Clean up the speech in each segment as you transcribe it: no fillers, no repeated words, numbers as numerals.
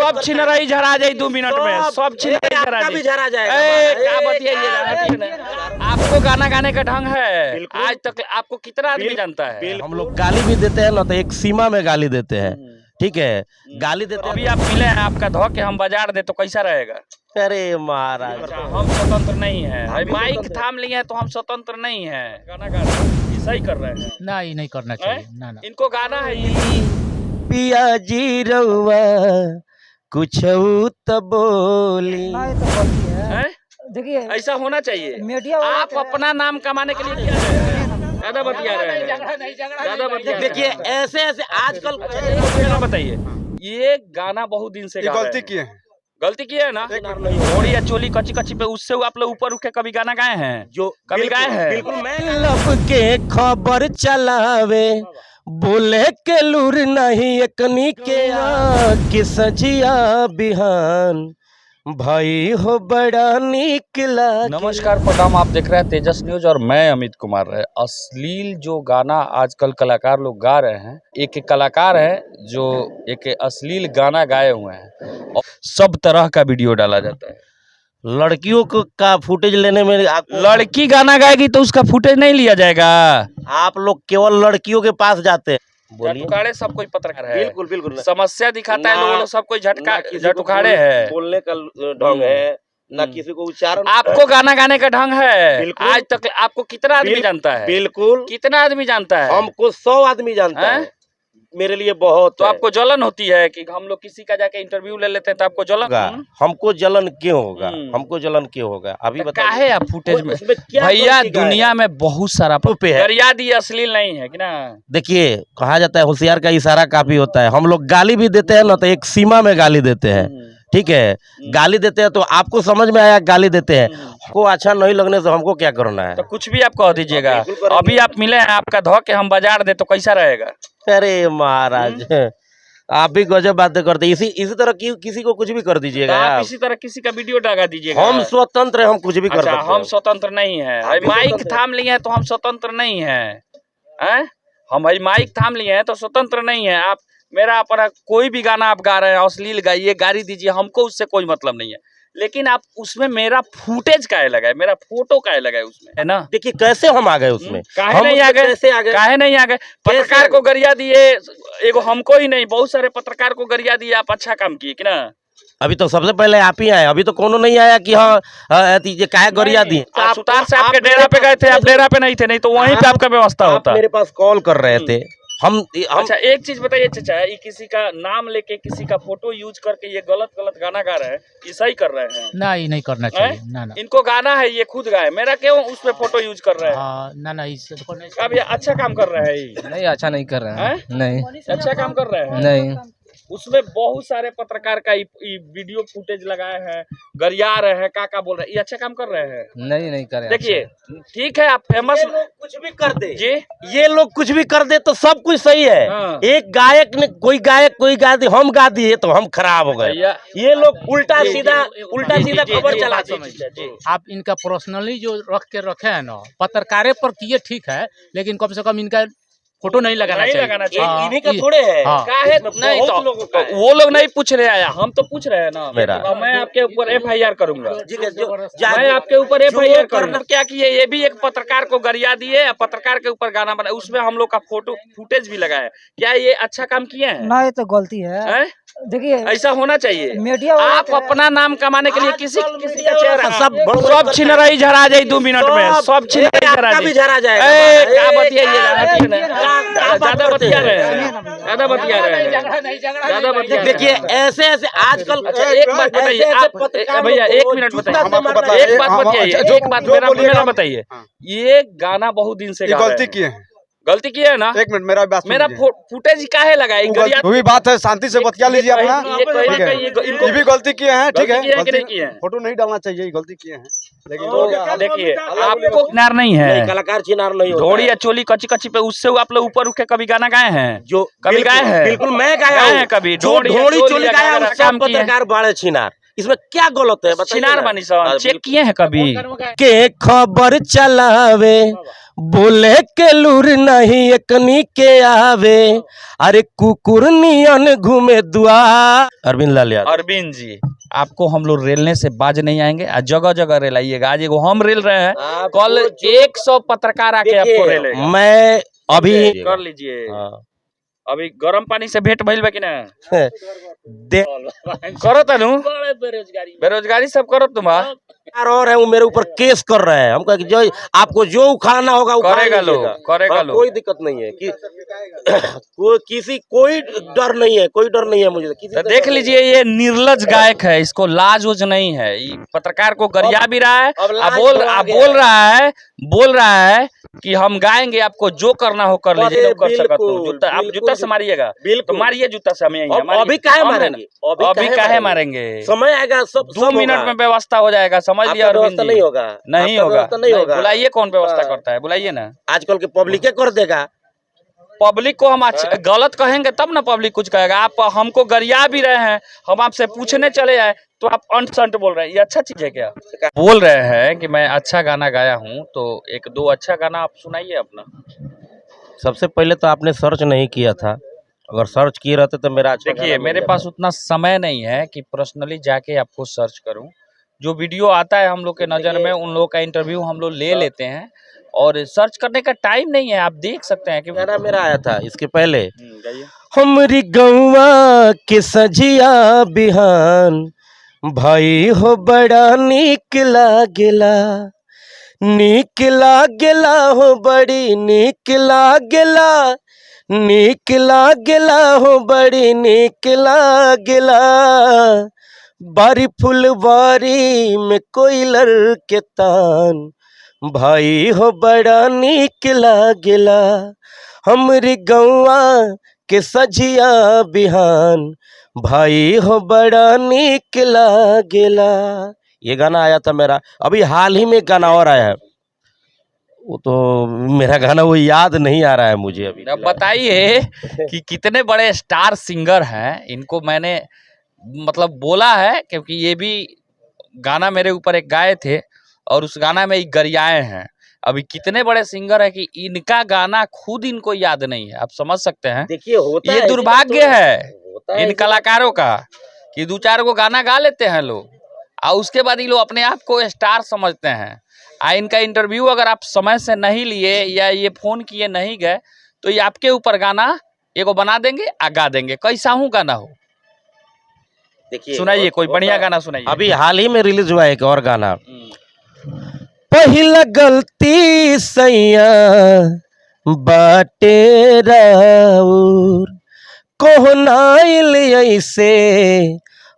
सब छिनराई झरा जाए 2 मिनट में, सब छिनराई झरा जाए। क्या बताइए, आपको गाना गाने का ढंग है? आज तक आपको कितना आदमी जानता है? हम लोग गाली भी देते हैं ना, तो एक सीमा में गाली देते हैं, ठीक है। गाली देते हैं। अभी आप मिले हैं, आपका धो के हम बाजार दे तो कैसा रहेगा? अरे महाराज, हम स्वतंत्र नहीं है, माइक थाम लिए हैं तो हम स्वतंत्र नहीं है। गाना गा रहे हैं, ये सही कर रहे हैं? नहीं, नहीं करना चाहिए ना। इनको गाना है ये। पिया जी रउआ कुछ तो बोली। देखिए ऐसा होना चाहिए। मीडिया आप अपना नाम कमाने के लिए क्या ज्यादा बतिया रहे हैं, ज्यादा बतिया। देखिए ऐसे ऐसे आजकल बताइए, ये गाना बहुत दिन से गलती किए हैं, गलती किए है ना? घोड़ी या चोली कच्ची कच्ची पे उससे आप लोग ऊपर उठ के कभी गाना गाए हैं? जो कभी गाए हैं? बिल्कुल मैं लब के खबर चलावे, बोले के लूर नहीं एकनी के कि सजिया बिहान भाई हो बड़ा निकला। नमस्कार प्रणाम, आप देख रहे हैं तेजस न्यूज और मैं अमित कुमार। है अश्लील जो गाना आजकल कलाकार लोग गा रहे हैं, एक कलाकार है जो एक अश्लील गाना गाए हुए हैं और सब तरह का वीडियो डाला जाता है। लड़कियों को का फुटेज लेने में लड़की गाना गाएगी तो उसका फुटेज नहीं लिया जाएगा। आप लोग केवल लड़कियों के पास जाते हैं। झटुखाड़े सब कोई पत्रकार है, बिल्कुल बिल्कुल समस्या दिखाता है, लोग सब कोई झटुखाड़े है। बोलने का ढंग है ना, किसी को उच्चारण। आपको गाना गाने का ढंग है? आज तक आपको कितना आदमी जानता है? बिल्कुल, कितना आदमी जानता है? हमको 100 आदमी जानता है। मेरे लिए बहुत तो आपको जलन होती है कि हम लोग किसी का जाके इंटरव्यू ले लेते हैं तो आपको जलन? हमको जलन क्यों होगा? हमको जलन क्यों होगा? अभी काहे आप फुटेज में भैया, दुनिया में बहुत सारा गरिया दी अश्लील नहीं है कि ना? देखिए, कहा जाता है होशियार का इशारा काफी होता है। हम लोग गाली भी देते हैं ना, तो एक सीमा में गाली देते हैं, ठीक है। गाली देते हैं तो आपको समझ में आया गाली देते हैं, आपको अच्छा नहीं लगने से हमको क्या करना है? तो कुछ भी आप कह दीजिएगा। अभी आप मिले हैं, आपका धो के हम बाजार दे तो कैसा रहेगा? अरे महाराज, आप भी गजब बातें करते। इसी तरह किसी को कुछ भी कर दीजिएगा। आप इसी तरह किसी का वीडियो लगा दीजिएगा। हम स्वतंत्र हैं, हम कुछ भी कर सकते हैं। हम स्वतंत्र नहीं है, माइक थाम लिए हैं तो हम स्वतंत्र नहीं है। हम भाई माइक थाम लिए हैं तो स्वतंत्र नहीं है। आप मेरा अपना कोई भी गाना आप गा रहे हैं, अश्लील गाइए, गाली दीजिए, हमको उससे कोई मतलब नहीं है। लेकिन आप उसमें मेरा फुटेज काहे लगाए, मेरा फोटो काहे लगाए उसमें, है ना? देखिए कैसे हम आ गए उसमें, काहे नहीं आ गए? काहे नहीं आ गए? पत्रकार को गरिया दिए, एगो हमको ही नहीं, बहुत सारे पत्रकार को गरिया दिए। आप अच्छा काम किए कि ना? अभी तो सबसे पहले आप ही आए, अभी तो कोनो नहीं आया कि हाँ काहे गरिया दिए। सुतार से आपके डेरा पे गए थे, आप डेरा पे नहीं थे, नहीं तो वहीं पे आपका व्यवस्था होता। मेरे पास कॉल कर रहे थे हम। अच्छा एक चीज बताइए चाचा, ये किसी का नाम लेके किसी का फोटो यूज करके ये गलत गाना गा रहे हैं, ये सही कर रहे हैं? नहीं, नहीं करना चाहिए ना। इनको गाना है, ये खुद गाए, मेरा क्यों उस पे फोटो यूज कर रहे हैं? ना अब ये अच्छा काम कर रहे हैं? नहीं, अच्छा नहीं कर रहे हैं। नहीं, अच्छा काम कर रहे हैं? नहीं, उसमें बहुत सारे पत्रकार का वीडियो फुटेज लगाए हैं, गरिया रहे हैं, का बोल रहे हैं, ये अच्छा काम कर रहे हैं? नहीं, नहीं कर रहे। देखिए ठीक है, आप फेमस कुछ भी कर दे जी, ये लोग कुछ भी कर दे तो सब कुछ सही है। एक गायक ने कोई गा दी, हम गा दिए तो हम खराब हो गए। ये लोग उल्टा सीधा खबर चलाते। आप इनका पर्सनली जो रख के रखे है ना, पत्रकारे पर किए ठीक है, लेकिन कम से कम इनका फोटो नहीं लगाना चाहिए। इन्हीं का थोड़े है। नहीं तो वो लोग नहीं पूछ रहे आया, हम तो पूछ रहे हैं ना। मैं आपके ऊपर FIR करूंगा, मैं आपके ऊपर FIR करूंगा। क्या किए, ये भी एक पत्रकार को गरिया दिए, पत्रकार के ऊपर गाना बनाए, उसमें हम लोग का फोटो फुटेज भी लगाए। क्या ये अच्छा काम किए हैं? नहीं, तो गलती है। देखिए ऐसा होना चाहिए। मीडिया आप अपना नाम कमाने के लिए किसी का चेहरा सब छिनराई झरा जाए 2 मिनट में, सब छिनराई झरा जाए। क्या बताइए, ज्यादा बतिया रहे हैं, ज्यादा बतिया रहे हैं। देखिए ऐसे ऐसे आजकल। एक बात बताइए भैया, 1 मिनट बताइए, एक बात बताइए, एक बात मेरा बताइए। ये गाना बहुत दिन से गलती किए हैं, गलती किया है ना? 1 मिनट मेरा फुटेज काहे लगाई? वो भी बात है, शांति से बतिया लीजिए अपना। ये भी गलती किए हैं, ठीक है। फोटो नहीं डालना चाहिए, गलती किए हैं। लेकिन देखिए आपको किनार नहीं है, कलाकार चिनार नहीं होता। घोड़ी या चोली कच्ची कच्ची पे उससे आप लोग ऊपर उठ के कभी गाना गाए हैं? जो कभी गाए हैं? बिल्कुल मैं गाया हूं कभी। घोड़ी चोली गाया, सब पत्रकार बाड़े छिनार। इसमें क्या गलत है? छिनार बनी सब चेक किए हैं कभी? के खबर चलावे, बोले के लूर नहीं एकनी के आवे, अरे कुकुर नियन घूमे दुआ। अरविंद लाल यादव। अरविंद जी, आपको हम लोग रेलने से बाज नहीं आएंगे। आज जगह जगह रेलाइएगा। आज एगो हम रेल रहे हैं, कल 100 पत्रकार आके आपको रेलेगा। मैं अभी कर लीजिए। अभी गर्म पानी से भेंट भइल बा कि ना? करो तनु बेरोजगारी सब करो तुम। और है वो मेरे ऊपर केस कर रहे हैं। हम कहे कि जो आपको जो उखाड़ना होगा करेगा लो, करेगा लो, कोई दिक्कत नहीं है कि कोई डर नहीं है, कोई डर नहीं है मुझे किसी। तो देख लीजिए, ये निर्लज गायक है, इसको लाज वोज नहीं है। ये पत्रकार को गरिया भी रहा है, बोल रहा है कि हम गाएंगे, आपको जो करना हो कर लीजिए, कर सकते हो। जूता आप जूता से मारिएगा तो मारिए जूता से। हमें अभी काहे मारेंगे? अभी काहे मारेंगे? समय आएगा, सब 2 मिनट में व्यवस्था हो जाएगा। समझ लिया अरविंद जी? नहीं होगा, नहीं होगा। बुलाइए, कौन व्यवस्था करता है, बुलाइए ना। आजकल के पब्लिक कर देगा। पब्लिक को हम गलत कहेंगे तब ना पब्लिक कुछ कहेगा। आप हमको गरिया भी रहे हैं, हम आपसे पूछने चले आए तो आप अंट संट बोल रहे हैं। ये अच्छा चीज है क्या? बोल रहे हैं कि मैं अच्छा गाना गाया हूँ, तो 1-2 अच्छा गाना आप सुनाइए अपना। सबसे पहले तो आपने सर्च नहीं किया था। अगर सर्च किए रहते तो मेरा अच्छा। देखिए, मेरे पास उतना समय नहीं है कि पर्सनली जाके आपको सर्च करूं। जो वीडियो आता है हम लोग के नज़र में, उन लोगों का इंटरव्यू हम लोग ले लेते हैं, और सर्च करने का टाइम नहीं है। आप देख सकते हैं कि गाना मेरा आया था इसके पहले। हमरी गौवा के सजिया बिहान, भाई हो बड़ा नीक लागेला, नीक लागेला हो बड़ी नीक लागेला, नीक लागेला हो बड़ी नीक लागेला। बारी फुलवारी में कोयलर के तान, भाई हो बड़ा नीक लागेला। हमरी गौवा के सजिया बिहान, भाई हो बड़ा नीक लागेला। ये गाना आया था मेरा। अभी हाल ही में गाना और आया है, वो तो मेरा गाना वो याद नहीं आ रहा है मुझे अभी। अब बताइए कि कितने बड़े स्टार सिंगर हैं। इनको मैंने मतलब बोला है, क्योंकि ये भी गाना मेरे ऊपर एक गाए थे और उस गाना में गरियाए हैं। अभी कितने बड़े सिंगर है कि इनका गाना खुद इनको याद नहीं है। आप समझ सकते हैं। देखिए, ये दुर्भाग्य है इन कलाकारों का कि 2-4 को गाना गा लेते हैं लोग, और उसके बाद ये लोग अपने आप को स्टार समझते हैं। इनका इंटरव्यू अगर आप समय से नहीं लिए या ये फोन किए नहीं गए, तो ये आपके ऊपर गाना एगो बना देंगे, गा देंगे, कैसा हूँ गाना हो। देखिए, सुनाइए कोई बढ़िया गाना सुनाइए। अभी हाल ही में रिलीज हुआ है एक और गाना। पहला गलती सैया बाटे राउर, कोहनाइल ऐसे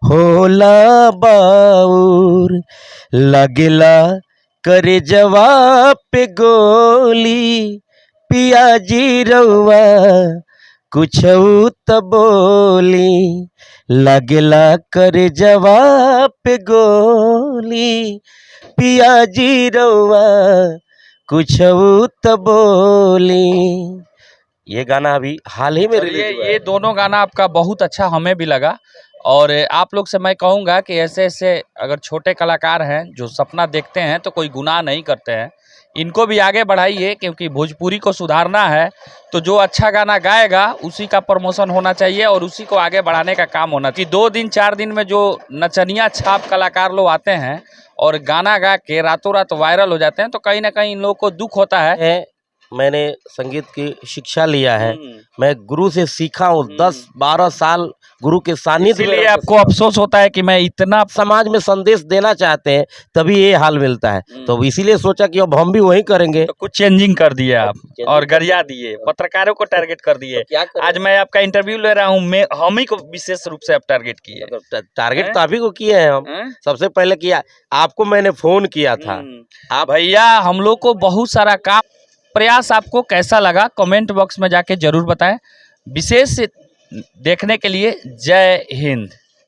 होला बाउर, लगला करे जवाब पे गोली, पियाजी रउआ कुछ त बोली, लगला करे जवाब पे गोली, पियाजी रउआ कुछ त बोली। ये गाना अभी हाल ही में रिलीज हुआ है। ये दोनों गाना आपका बहुत अच्छा हमें भी लगा, और आप लोग से मैं कहूँगा कि ऐसे ऐसे अगर छोटे कलाकार हैं जो सपना देखते हैं तो कोई गुनाह नहीं करते हैं, इनको भी आगे बढ़ाइए, क्योंकि भोजपुरी को सुधारना है तो जो अच्छा गाना गाएगा उसी का प्रमोशन होना चाहिए और उसी को आगे बढ़ाने का काम होना चाहिए। 2 दिन 4 दिन में जो नचनिया छाप कलाकार लोग आते हैं और गाना गा के रातों रात वायरल हो जाते हैं, तो कहीं ना कहीं इन लोगों को दुख होता है। मैंने संगीत की शिक्षा लिया है, मैं गुरु से सीखा हूँ। 10-12 साल गुरु के सानिध्य में। इसलिए आपको अफसोस होता है कि मैं इतना समाज में संदेश देना चाहते हैं, तभी ये हाल मिलता है। तो इसीलिए सोचा कि अब हम भी वही करेंगे। तो कुछ चेंजिंग कर दिए आप और गरिया दिए, पत्रकारों को टारगेट कर दिए। आज मैं आपका इंटरव्यू ले रहा हूँ, मैं हम ही को विशेष रूप से आप टारगेट किए। टारगेट तो अभी को किए हैं हम। सबसे पहले किया आपको, मैंने फोन किया था। आप भैया, हम लोग को बहुत सारा काम प्रयास आपको कैसा लगा कमेंट बॉक्स में जाके जरूर बताएं। विशेष देखने के लिए जय हिंद।